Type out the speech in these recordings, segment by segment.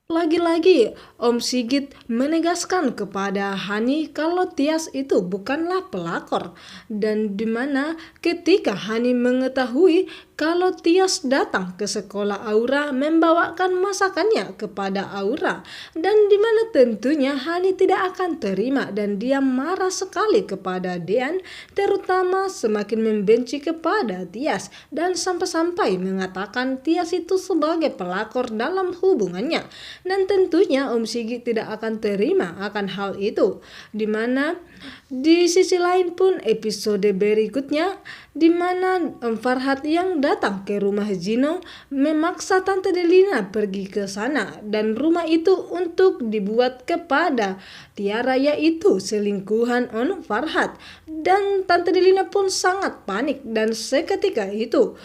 Lagi-lagi, Om Sigit menegaskan kepada Hani kalau Tias itu bukanlah pelakor. Dan dimana ketika Hani mengetahui kalau Tias datang ke sekolah Aura membawakan masakannya kepada Aura. Dan dimana tentunya Hani tidak akan terima dan dia marah sekali kepada Dean, terutama semakin membenci kepada Tias. Dan sampai-sampai mengatakan Tias itu sebagai pelakor dalam hubungannya. Dan tentunya Om Sigit tidak akan terima akan hal itu. Dimana di sisi lain pun episode berikutnya di mana Om Farhat yang datang ke rumah Gino memaksa Tante Delina pergi ke sana dan rumah itu untuk dibuat kepada Tiara yaitu selingkuhan Om Farhat. Dan Tante Delina pun sangat panik dan seketika itu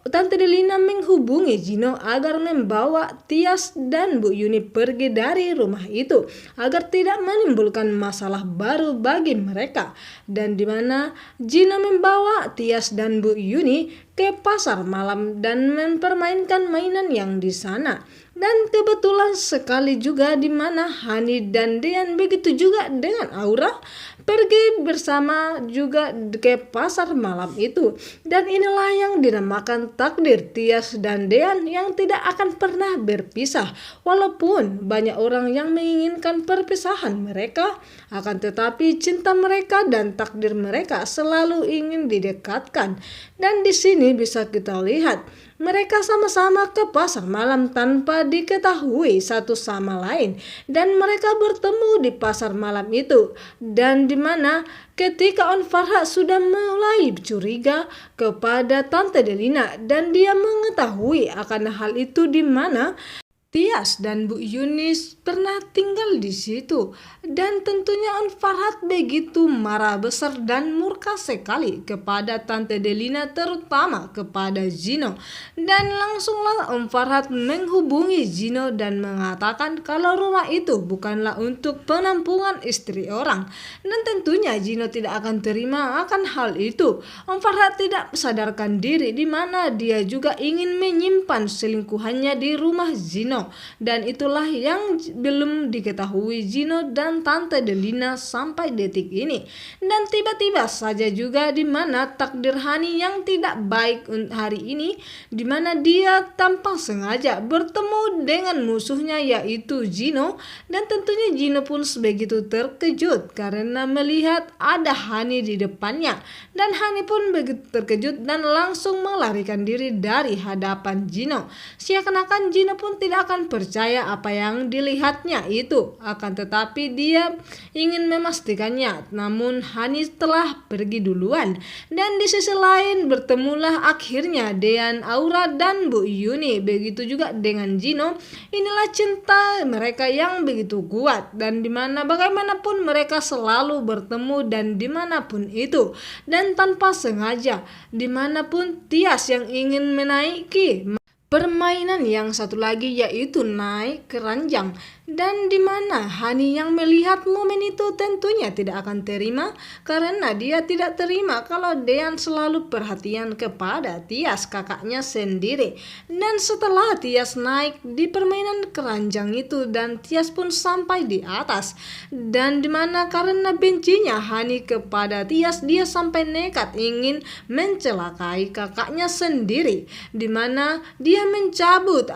Tante Delina menghubungi Gino agar membawa Tias dan Bu Yuni pergi dari rumah itu agar tidak menimbulkan masalah baru bagi mereka. Dan di mana Gino membawa Tias dan Bu Yuni ke pasar malam dan mempermainkan mainan yang di sana. Dan kebetulan sekali juga di mana Hani dan Dean begitu juga dengan Aura pergi bersama juga ke pasar malam itu. Dan inilah yang dinamakan takdir Tias dan Dean yang tidak akan pernah berpisah. Walaupun banyak orang yang menginginkan perpisahan mereka, akan tetapi cinta mereka dan takdir mereka selalu ingin didekatkan. Dan di sini bisa kita lihat mereka sama-sama ke pasar malam tanpa diketahui satu sama lain dan mereka bertemu di pasar malam itu. Dan di mana ketika On Farhat sudah mulai curiga kepada Tante Delina dan dia mengetahui akan hal itu di mana Tias dan Bu Yunis pernah tinggal di situ. Dan tentunya On Farhat begitu marah besar dan murka sekali kepada Tante Delina terutama kepada Gino. Dan langsunglah Om Farhat menghubungi Gino dan mengatakan kalau rumah itu bukanlah untuk penampungan istri orang. Dan tentunya Gino tidak akan terima akan hal itu. Om Farhat tidak sadarkan diri di mana dia juga ingin menyimpan selingkuhannya di rumah Gino. Dan itulah yang belum diketahui Gino dan Tante Delina sampai detik ini. Dan tiba-tiba saja juga di mana takdir Hani yang tidak baik hari ini, di mana dia tanpa sengaja bertemu dengan musuhnya yaitu Gino. Dan tentunya Gino pun begitu terkejut karena melihat ada Hani di depannya. Dan Hani pun begitu terkejut dan langsung melarikan diri dari hadapan Gino. Seakan-akan Gino pun tidak akan percaya apa yang dilihatnya itu, akan tetapi dia ingin memastikannya. Namun Hani telah pergi duluan. Dan di sisi lain bertemulah akhirnya Dean, Aura dan Bu Yuni. Begitu juga dengan Gino. Inilah cinta mereka yang begitu kuat dan dimana bagaimanapun mereka selalu bertemu dan dimanapun itu. Dan tanpa sengaja dimanapun Tias yang ingin menaiki permainan yang satu lagi yaitu naik keranjang. Dan di mana Hani yang melihat momen itu tentunya tidak akan terima karena dia tidak terima kalau Dean selalu perhatian kepada Tias kakaknya sendiri. Dan setelah Tias naik di permainan keranjang itu dan Tias pun sampai di atas, dan di mana karena bencinya Hani kepada Tias dia sampai nekat ingin mencelakai kakaknya sendiri, di mana dia mencabut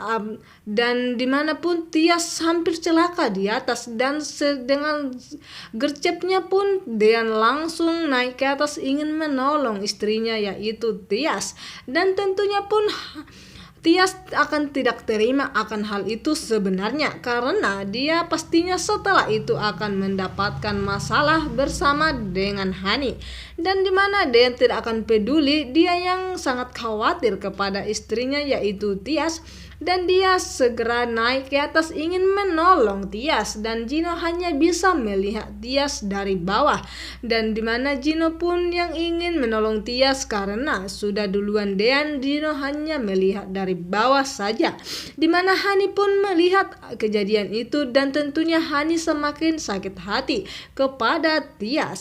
dan dimanapun Tias hampir celaka di atas. Dan dengan gercepnya pun Dean langsung naik ke atas ingin menolong istrinya yaitu Tias. Dan tentunya pun Tias akan tidak terima akan hal itu sebenarnya karena dia pastinya setelah itu akan mendapatkan masalah bersama dengan Hani. Dan dimana dia tidak akan peduli, dia yang sangat khawatir kepada istrinya yaitu Tias. Dan dia segera naik ke atas ingin menolong Tias dan Gino hanya bisa melihat Tias dari bawah. Dan dimana Gino pun yang ingin menolong Tias karena sudah duluan Dean, Gino hanya melihat dari bawah saja. Dimana Hani pun melihat kejadian itu dan tentunya Hani semakin sakit hati kepada Tias.